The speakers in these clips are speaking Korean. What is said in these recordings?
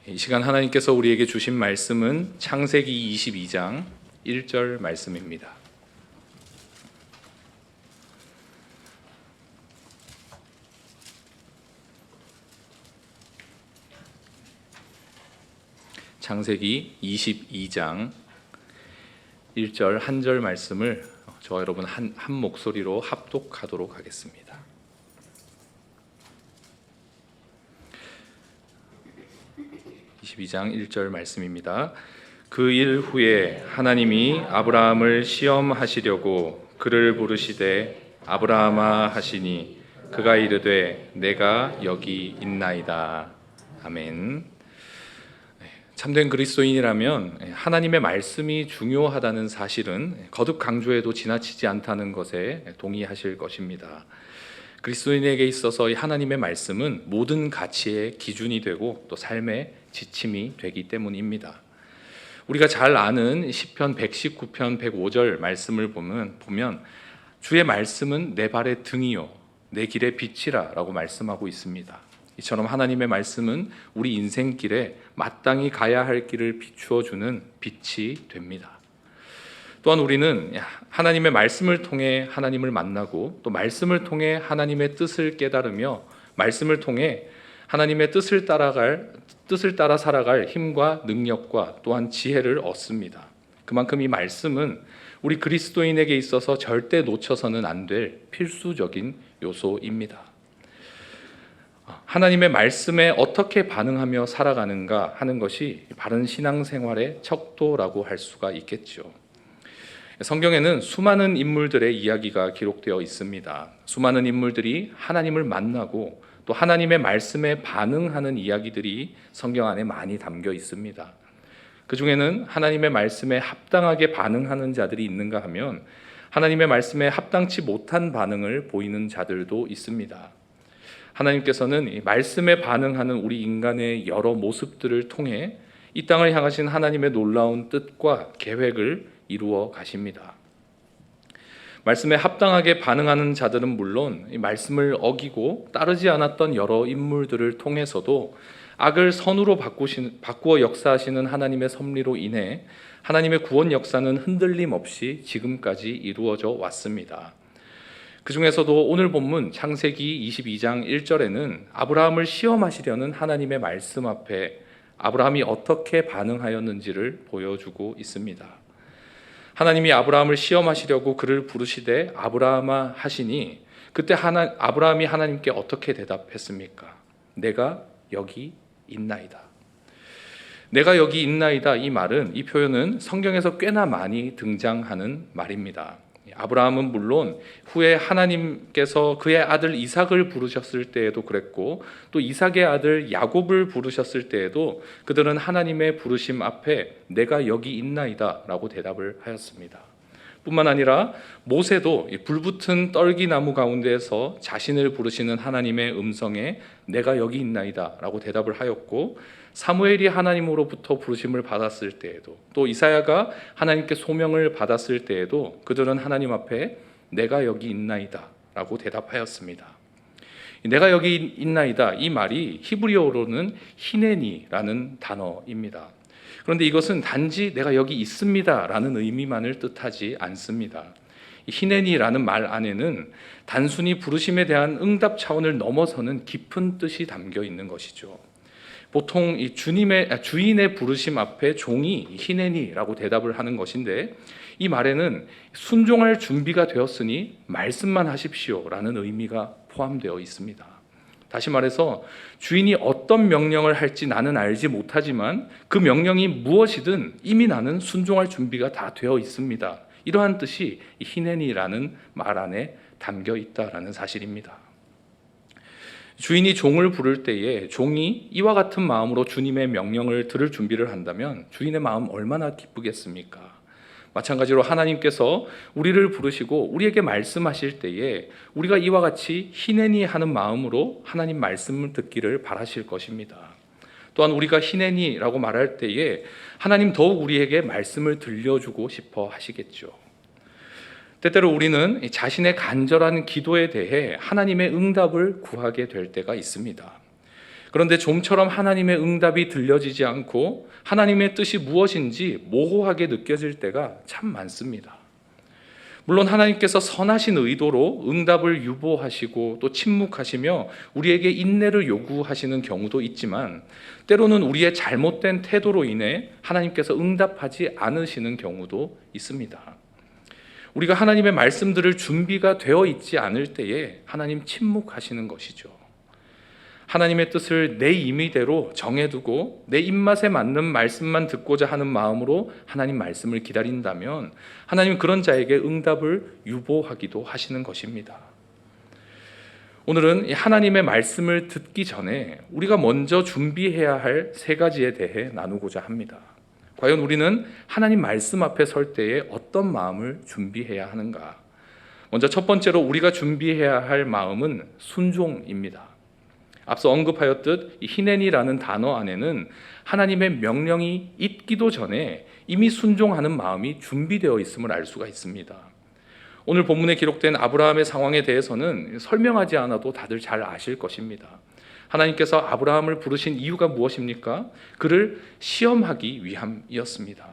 이 시간 하나님께서 우리에게 주신 말씀은 창세기 22장 1절 말씀입니다. 창세기 22장 1절 한 절 말씀을 저와 여러분 한 목소리로 합독하도록 하겠습니다. 22장 1절 말씀입니다. 그 일 후에 하나님이 아브라함을 시험하시려고 그를 부르시되 아브라함아 하시니 그가 이르되 내가 여기 있나이다. 아멘. 참된 그리스도인이라면 하나님의 말씀이 중요하다는 사실은 거듭 강조해도 지나치지 않다는 것에 동의하실 것입니다. 그리스도인에게 있어서 이 하나님의 말씀은 모든 가치의 기준이 되고 또 삶의 지침이 되기 때문입니다. 우리가 잘 아는 시편 119편 105절 말씀을 보면 주의 말씀은 내 발의 등이요 내 길의 빛이라 라고 말씀하고 있습니다. 이처럼 하나님의 말씀은 우리 인생길에 마땅히 가야 할 길을 비추어 주는 빛이 됩니다. 또한 우리는 하나님의 말씀을 통해 하나님을 만나고 또 말씀을 통해 하나님의 뜻을 깨달으며 말씀을 통해 하나님의 뜻을 따라 살아갈 힘과 능력과 또한 지혜를 얻습니다. 그만큼 이 말씀은 우리 그리스도인에게 있어서 절대 놓쳐서는 안 될 필수적인 요소입니다. 하나님의 말씀에 어떻게 반응하며 살아가는가 하는 것이 바른 신앙생활의 척도라고 할 수가 있겠죠. 성경에는 수많은 인물들의 이야기가 기록되어 있습니다. 수많은 인물들이 하나님을 만나고 또 하나님의 말씀에 반응하는 이야기들이 성경 안에 많이 담겨 있습니다. 그 중에는 하나님의 말씀에 합당하게 반응하는 자들이 있는가 하면 하나님의 말씀에 합당치 못한 반응을 보이는 자들도 있습니다. 하나님께서는 이 말씀에 반응하는 우리 인간의 여러 모습들을 통해 이 땅을 향하신 하나님의 놀라운 뜻과 계획을 이루어 가십니다. 말씀에 합당하게 반응하는 자들은 물론 이 말씀을 어기고 따르지 않았던 여러 인물들을 통해서도 악을 선으로 바꾸어 역사하시는 하나님의 섭리로 인해 하나님의 구원 역사는 흔들림 없이 지금까지 이루어져 왔습니다. 그 중에서도 오늘 본문 창세기 22장 1절에는 아브라함을 시험하시려는 하나님의 말씀 앞에 아브라함이 어떻게 반응하였는지를 보여주고 있습니다. 하나님이 아브라함을 시험하시려고 그를 부르시되 아브라함아 하시니 그때 아브라함이 하나님께 어떻게 대답했습니까? 내가 여기 있나이다. 내가 여기 있나이다 이 말은, 이 표현은 성경에서 꽤나 많이 등장하는 말입니다. 아브라함은 물론 후에 하나님께서 그의 아들 이삭을 부르셨을 때에도 그랬고 또 이삭의 아들 야곱을 부르셨을 때에도 그들은 하나님의 부르심 앞에 내가 여기 있나이다 라고 대답을 하였습니다. 뿐만 아니라 모세도 불붙은 떨기나무 가운데에서 자신을 부르시는 하나님의 음성에 내가 여기 있나이다 라고 대답을 하였고, 사무엘이 하나님으로부터 부르심을 받았을 때에도 또 이사야가 하나님께 소명을 받았을 때에도 그들은 하나님 앞에 내가 여기 있나이다 라고 대답하였습니다. 내가 여기 있나이다 이 말이 히브리어로는 히네니라는 단어입니다. 그런데 이것은 단지 내가 여기 있습니다 라는 의미만을 뜻하지 않습니다. 히네니라는 말 안에는 단순히 부르심에 대한 응답 차원을 넘어서는 깊은 뜻이 담겨 있는 것이죠. 보통 이 주인의 부르심 앞에 종이 히네니라고 대답을 하는 것인데, 이 말에는 순종할 준비가 되었으니 말씀만 하십시오라는 의미가 포함되어 있습니다. 다시 말해서 주인이 어떤 명령을 할지 나는 알지 못하지만 그 명령이 무엇이든 이미 나는 순종할 준비가 다 되어 있습니다. 이러한 뜻이 히네니라는 말 안에 담겨 있다라는 사실입니다. 주인이 종을 부를 때에 종이 이와 같은 마음으로 주님의 명령을 들을 준비를 한다면 주인의 마음 얼마나 기쁘겠습니까? 마찬가지로 하나님께서 우리를 부르시고 우리에게 말씀하실 때에 우리가 이와 같이 히네니 하는 마음으로 하나님 말씀을 듣기를 바라실 것입니다. 또한 우리가 히네니라고 말할 때에 하나님 더욱 우리에게 말씀을 들려주고 싶어 하시겠죠. 때때로 우리는 자신의 간절한 기도에 대해 하나님의 응답을 구하게 될 때가 있습니다. 그런데 좀처럼 하나님의 응답이 들려지지 않고 하나님의 뜻이 무엇인지 모호하게 느껴질 때가 참 많습니다. 물론 하나님께서 선하신 의도로 응답을 유보하시고 또 침묵하시며 우리에게 인내를 요구하시는 경우도 있지만, 때로는 우리의 잘못된 태도로 인해 하나님께서 응답하지 않으시는 경우도 있습니다. 우리가 하나님의 말씀들을 준비가 되어 있지 않을 때에 하나님 침묵하시는 것이죠. 하나님의 뜻을 내 임의대로 정해두고 내 입맛에 맞는 말씀만 듣고자 하는 마음으로 하나님 말씀을 기다린다면 하나님은 그런 자에게 응답을 유보하기도 하시는 것입니다. 오늘은 하나님의 말씀을 듣기 전에 우리가 먼저 준비해야 할 세 가지에 대해 나누고자 합니다. 과연 우리는 하나님 말씀 앞에 설 때에 어떤 마음을 준비해야 하는가? 먼저 첫 번째로 우리가 준비해야 할 마음은 순종입니다. 앞서 언급하였듯 히네니라는 단어 안에는 하나님의 명령이 있기도 전에 이미 순종하는 마음이 준비되어 있음을 알 수가 있습니다. 오늘 본문에 기록된 아브라함의 상황에 대해서는 설명하지 않아도 다들 잘 아실 것입니다. 하나님께서 아브라함을 부르신 이유가 무엇입니까? 그를 시험하기 위함이었습니다.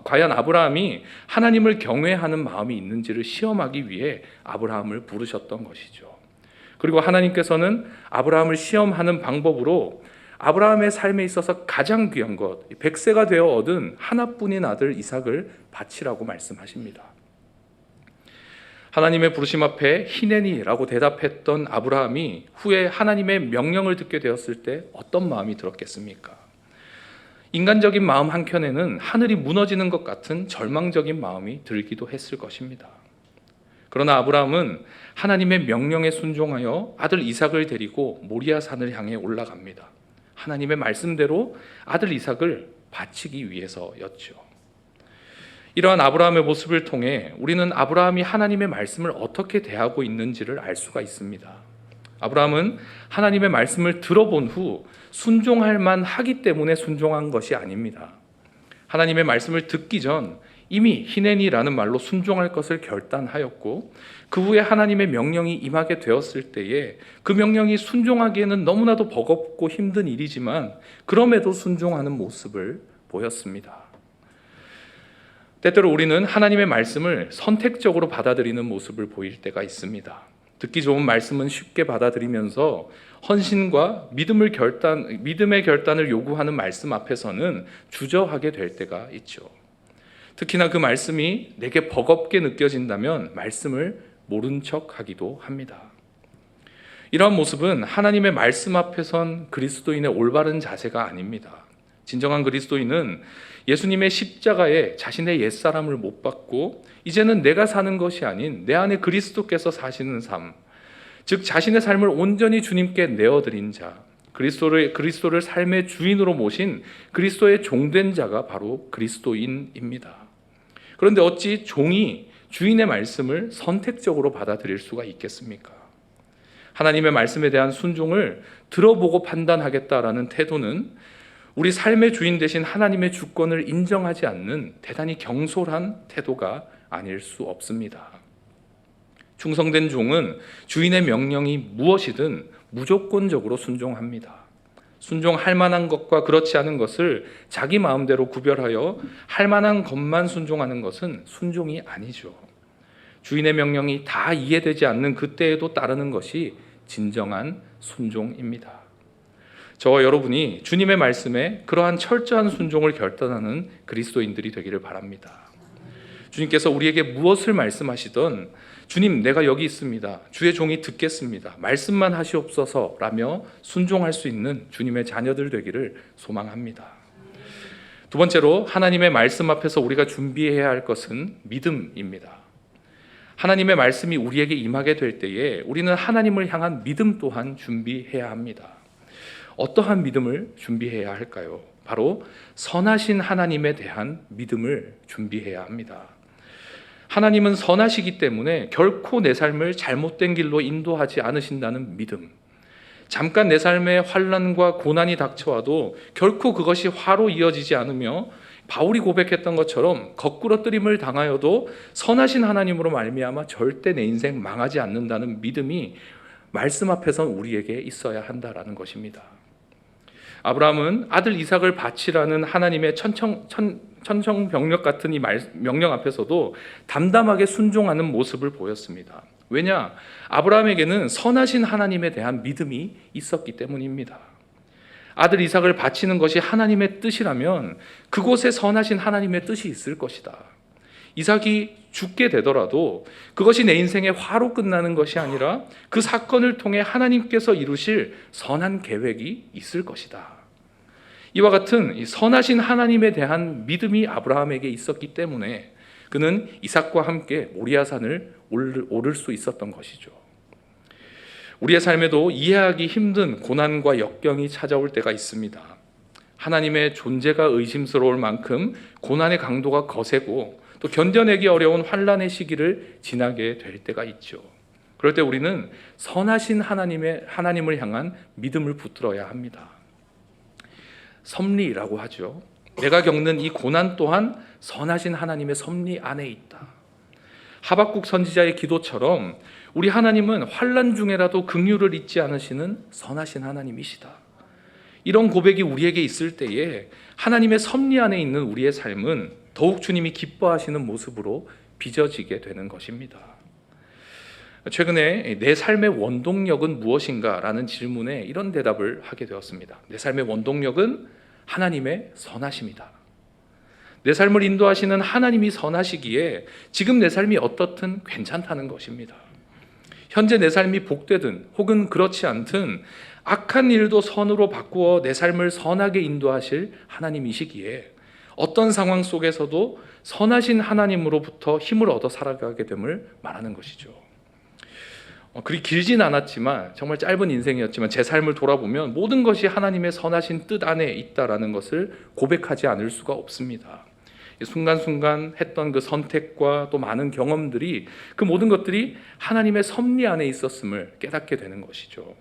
과연 아브라함이 하나님을 경외하는 마음이 있는지를 시험하기 위해 아브라함을 부르셨던 것이죠. 그리고 하나님께서는 아브라함을 시험하는 방법으로 아브라함의 삶에 있어서 가장 귀한 것, 100세가 되어 얻은 하나뿐인 아들 이삭을 바치라고 말씀하십니다. 하나님의 부르심 앞에 히네니라고 대답했던 아브라함이 후에 하나님의 명령을 듣게 되었을 때 어떤 마음이 들었겠습니까? 인간적인 마음 한켠에는 하늘이 무너지는 것 같은 절망적인 마음이 들기도 했을 것입니다. 그러나 아브라함은 하나님의 명령에 순종하여 아들 이삭을 데리고 모리아 산을 향해 올라갑니다. 하나님의 말씀대로 아들 이삭을 바치기 위해서였죠. 이러한 아브라함의 모습을 통해 우리는 아브라함이 하나님의 말씀을 어떻게 대하고 있는지를 알 수가 있습니다. 아브라함은 하나님의 말씀을 들어본 후 순종할 만하기 때문에 순종한 것이 아닙니다. 하나님의 말씀을 듣기 전 이미 히네니라는 말로 순종할 것을 결단하였고, 그 후에 하나님의 명령이 임하게 되었을 때에 그 명령이 순종하기에는 너무나도 버겁고 힘든 일이지만 그럼에도 순종하는 모습을 보였습니다. 때때로 우리는 하나님의 말씀을 선택적으로 받아들이는 모습을 보일 때가 있습니다. 듣기 좋은 말씀은 쉽게 받아들이면서 헌신과 믿음의 결단을 요구하는 말씀 앞에서는 주저하게 될 때가 있죠. 특히나 그 말씀이 내게 버겁게 느껴진다면 말씀을 모른 척하기도 합니다. 이러한 모습은 하나님의 말씀 앞에선 그리스도인의 올바른 자세가 아닙니다. 진정한 그리스도인은 예수님의 십자가에 자신의 옛사람을 못 박고 이제는 내가 사는 것이 아닌 내 안에 그리스도께서 사시는 삶, 즉 자신의 삶을 온전히 주님께 내어드린 자, 그리스도를 삶의 주인으로 모신 그리스도의 종된 자가 바로 그리스도인입니다. 그런데 어찌 종이 주인의 말씀을 선택적으로 받아들일 수가 있겠습니까? 하나님의 말씀에 대한 순종을 들어보고 판단하겠다라는 태도는 우리 삶의 주인 되신 하나님의 주권을 인정하지 않는 대단히 경솔한 태도가 아닐 수 없습니다. 충성된 종은 주인의 명령이 무엇이든 무조건적으로 순종합니다. 순종할 만한 것과 그렇지 않은 것을 자기 마음대로 구별하여 할 만한 것만 순종하는 것은 순종이 아니죠. 주인의 명령이 다 이해되지 않는 그때에도 따르는 것이 진정한 순종입니다. 저와 여러분이 주님의 말씀에 그러한 철저한 순종을 결단하는 그리스도인들이 되기를 바랍니다. 주님께서 우리에게 무엇을 말씀하시던 주님, 내가 여기 있습니다. 주의 종이 듣겠습니다. 말씀만 하시옵소서라며 순종할 수 있는 주님의 자녀들 되기를 소망합니다. 두 번째로 하나님의 말씀 앞에서 우리가 준비해야 할 것은 믿음입니다. 하나님의 말씀이 우리에게 임하게 될 때에 우리는 하나님을 향한 믿음 또한 준비해야 합니다. 어떠한 믿음을 준비해야 할까요? 바로 선하신 하나님에 대한 믿음을 준비해야 합니다. 하나님은 선하시기 때문에 결코 내 삶을 잘못된 길로 인도하지 않으신다는 믿음, 잠깐 내 삶에 환난과 고난이 닥쳐와도 결코 그것이 화로 이어지지 않으며 바울이 고백했던 것처럼 거꾸러뜨림을 당하여도 선하신 하나님으로 말미암아 절대 내 인생 망하지 않는다는 믿음이 말씀 앞에선 우리에게 있어야 한다라는 것입니다. 아브라함은 아들 이삭을 바치라는 하나님의 천청병력 같은 이 명령 앞에서도 담담하게 순종하는 모습을 보였습니다. 왜냐? 아브라함에게는 선하신 하나님에 대한 믿음이 있었기 때문입니다. 아들 이삭을 바치는 것이 하나님의 뜻이라면 그곳에 선하신 하나님의 뜻이 있을 것이다. 이삭이 죽게 되더라도 그것이 내 인생의 화로 끝나는 것이 아니라 그 사건을 통해 하나님께서 이루실 선한 계획이 있을 것이다. 이와 같은 이 선하신 하나님에 대한 믿음이 아브라함에게 있었기 때문에 그는 이삭과 함께 모리아산을 오를 수 있었던 것이죠. 우리의 삶에도 이해하기 힘든 고난과 역경이 찾아올 때가 있습니다. 하나님의 존재가 의심스러울 만큼 고난의 강도가 거세고 또 견뎌내기 어려운 환난의 시기를 지나게 될 때가 있죠. 그럴 때 우리는 선하신 하나님을 향한 믿음을 붙들어야 합니다. 섭리라고 하죠. 내가 겪는 이 고난 또한 선하신 하나님의 섭리 안에 있다. 하박국 선지자의 기도처럼 우리 하나님은 환난 중에라도 긍휼을 잊지 않으시는 선하신 하나님이시다. 이런 고백이 우리에게 있을 때에 하나님의 섭리 안에 있는 우리의 삶은 더욱 주님이 기뻐하시는 모습으로 빚어지게 되는 것입니다. 최근에 내 삶의 원동력은 무엇인가? 라는 질문에 이런 대답을 하게 되었습니다. 내 삶의 원동력은 하나님의 선하심이다. 내 삶을 인도하시는 하나님이 선하시기에 지금 내 삶이 어떻든 괜찮다는 것입니다. 현재 내 삶이 복되든 혹은 그렇지 않든 악한 일도 선으로 바꾸어 내 삶을 선하게 인도하실 하나님이시기에 어떤 상황 속에서도 선하신 하나님으로부터 힘을 얻어 살아가게 됨을 말하는 것이죠. 그리 길진 않았지만 정말 짧은 인생이었지만 제 삶을 돌아보면 모든 것이 하나님의 선하신 뜻 안에 있다라는 것을 고백하지 않을 수가 없습니다. 순간순간 했던 그 선택과 또 많은 경험들이 그 모든 것들이 하나님의 섭리 안에 있었음을 깨닫게 되는 것이죠.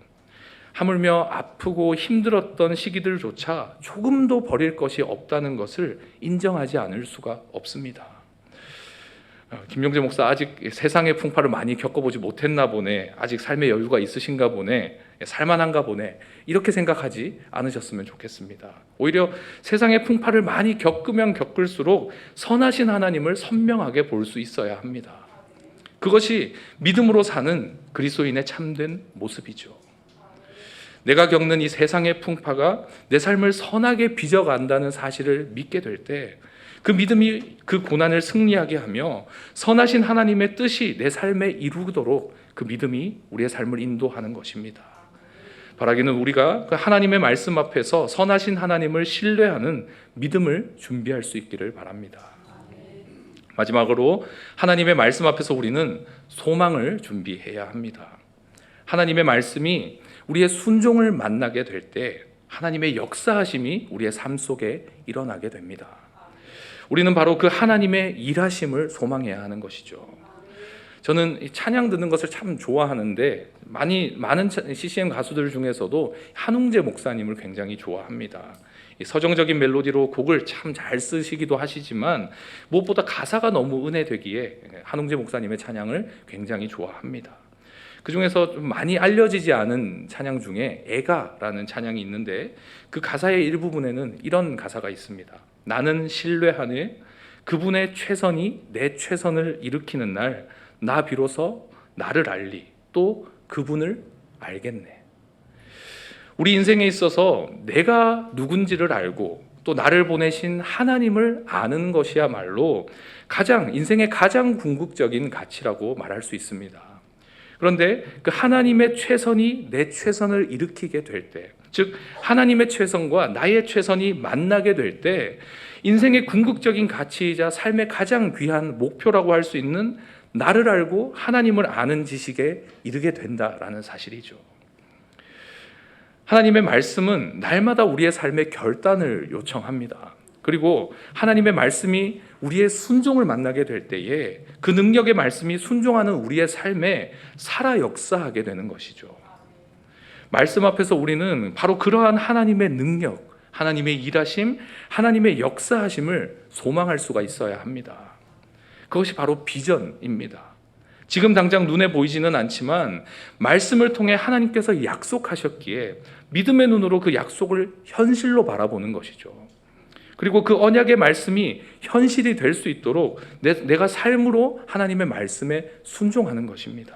하물며 아프고 힘들었던 시기들조차 조금도 버릴 것이 없다는 것을 인정하지 않을 수가 없습니다. 김용재 목사 아직 세상의 풍파를 많이 겪어보지 못했나 보네, 아직 삶의 여유가 있으신가 보네, 살만한가 보네, 이렇게 생각하지 않으셨으면 좋겠습니다. 오히려 세상의 풍파를 많이 겪으면 겪을수록 선하신 하나님을 선명하게 볼 수 있어야 합니다. 그것이 믿음으로 사는 그리스도인의 참된 모습이죠. 내가 겪는 이 세상의 풍파가 내 삶을 선하게 빚어간다는 사실을 믿게 될 때 그 믿음이 그 고난을 승리하게 하며 선하신 하나님의 뜻이 내 삶에 이루도록 그 믿음이 우리의 삶을 인도하는 것입니다. 바라기는 우리가 그 하나님의 말씀 앞에서 선하신 하나님을 신뢰하는 믿음을 준비할 수 있기를 바랍니다. 마지막으로 하나님의 말씀 앞에서 우리는 소망을 준비해야 합니다. 하나님의 말씀이 우리의 순종을 만나게 될 때 하나님의 역사하심이 우리의 삶 속에 일어나게 됩니다. 우리는 바로 그 하나님의 일하심을 소망해야 하는 것이죠. 저는 찬양 듣는 것을 참 좋아하는데 많은 CCM 가수들 중에서도 한웅재 목사님을 굉장히 좋아합니다. 서정적인 멜로디로 곡을 참 잘 쓰시기도 하시지만 무엇보다 가사가 너무 은혜되기에 한웅재 목사님의 찬양을 굉장히 좋아합니다. 그 중에서 좀 많이 알려지지 않은 찬양 중에 애가라는 찬양이 있는데 그 가사의 일부분에는 이런 가사가 있습니다. 나는 신뢰하네 그분의 최선이 내 최선을 일으키는 날 나 비로소 나를 알리 또 그분을 알겠네. 우리 인생에 있어서 내가 누군지를 알고 또 나를 보내신 하나님을 아는 것이야말로 인생의 가장 궁극적인 가치라고 말할 수 있습니다. 그런데 그 하나님의 최선이 내 최선을 일으키게 될 때, 즉 하나님의 최선과 나의 최선이 만나게 될 때 인생의 궁극적인 가치이자 삶의 가장 귀한 목표라고 할 수 있는 나를 알고 하나님을 아는 지식에 이르게 된다라는 사실이죠. 하나님의 말씀은 날마다 우리의 삶의 결단을 요청합니다. 그리고 하나님의 말씀이 우리의 순종을 만나게 될 때에 그 능력의 말씀이 순종하는 우리의 삶에 살아 역사하게 되는 것이죠. 말씀 앞에서 우리는 바로 그러한 하나님의 능력, 하나님의 일하심, 하나님의 역사하심을 소망할 수가 있어야 합니다. 그것이 바로 비전입니다. 지금 당장 눈에 보이지는 않지만 말씀을 통해 하나님께서 약속하셨기에 믿음의 눈으로 그 약속을 현실로 바라보는 것이죠. 그리고 그 언약의 말씀이 현실이 될 수 있도록 내가 삶으로 하나님의 말씀에 순종하는 것입니다.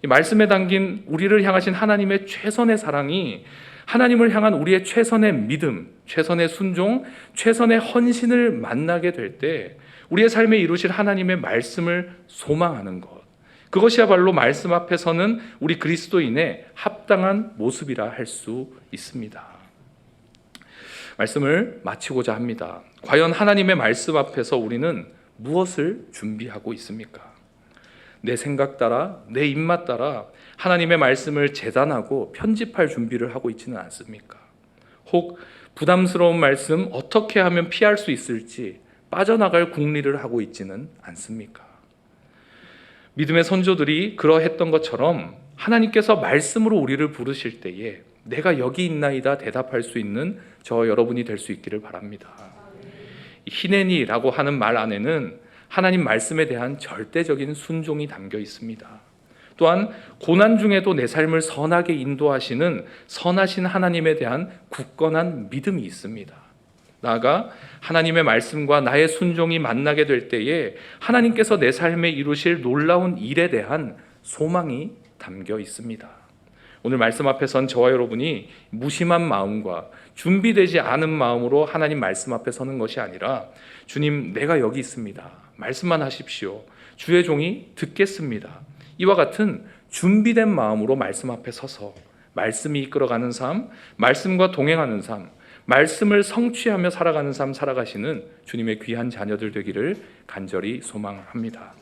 이 말씀에 담긴 우리를 향하신 하나님의 최선의 사랑이 하나님을 향한 우리의 최선의 믿음, 최선의 순종, 최선의 헌신을 만나게 될 때 우리의 삶에 이루실 하나님의 말씀을 소망하는 것, 그것이야말로 말씀 앞에서는 우리 그리스도인의 합당한 모습이라 할 수 있습니다. 말씀을 마치고자 합니다. 과연 하나님의 말씀 앞에서 우리는 무엇을 준비하고 있습니까? 내 생각 따라, 내 입맛 따라 하나님의 말씀을 재단하고 편집할 준비를 하고 있지는 않습니까? 혹 부담스러운 말씀 어떻게 하면 피할 수 있을지 빠져나갈 궁리를 하고 있지는 않습니까? 믿음의 선조들이 그러했던 것처럼 하나님께서 말씀으로 우리를 부르실 때에 내가 여기 있나이다 대답할 수 있는 저 여러분이 될 수 있기를 바랍니다. 히네니라고 하는 말 안에는 하나님 말씀에 대한 절대적인 순종이 담겨 있습니다. 또한 고난 중에도 내 삶을 선하게 인도하시는 선하신 하나님에 대한 굳건한 믿음이 있습니다. 나아가 하나님의 말씀과 나의 순종이 만나게 될 때에 하나님께서 내 삶에 이루실 놀라운 일에 대한 소망이 담겨 있습니다. 오늘 말씀 앞에 선 저와 여러분이 무심한 마음과 준비되지 않은 마음으로 하나님 말씀 앞에 서는 것이 아니라 주님, 내가 여기 있습니다. 말씀만 하십시오. 주의 종이 듣겠습니다. 이와 같은 준비된 마음으로 말씀 앞에 서서 말씀이 이끌어가는 삶, 말씀과 동행하는 삶, 말씀을 성취하며 살아가는 삶 살아가시는 주님의 귀한 자녀들 되기를 간절히 소망합니다.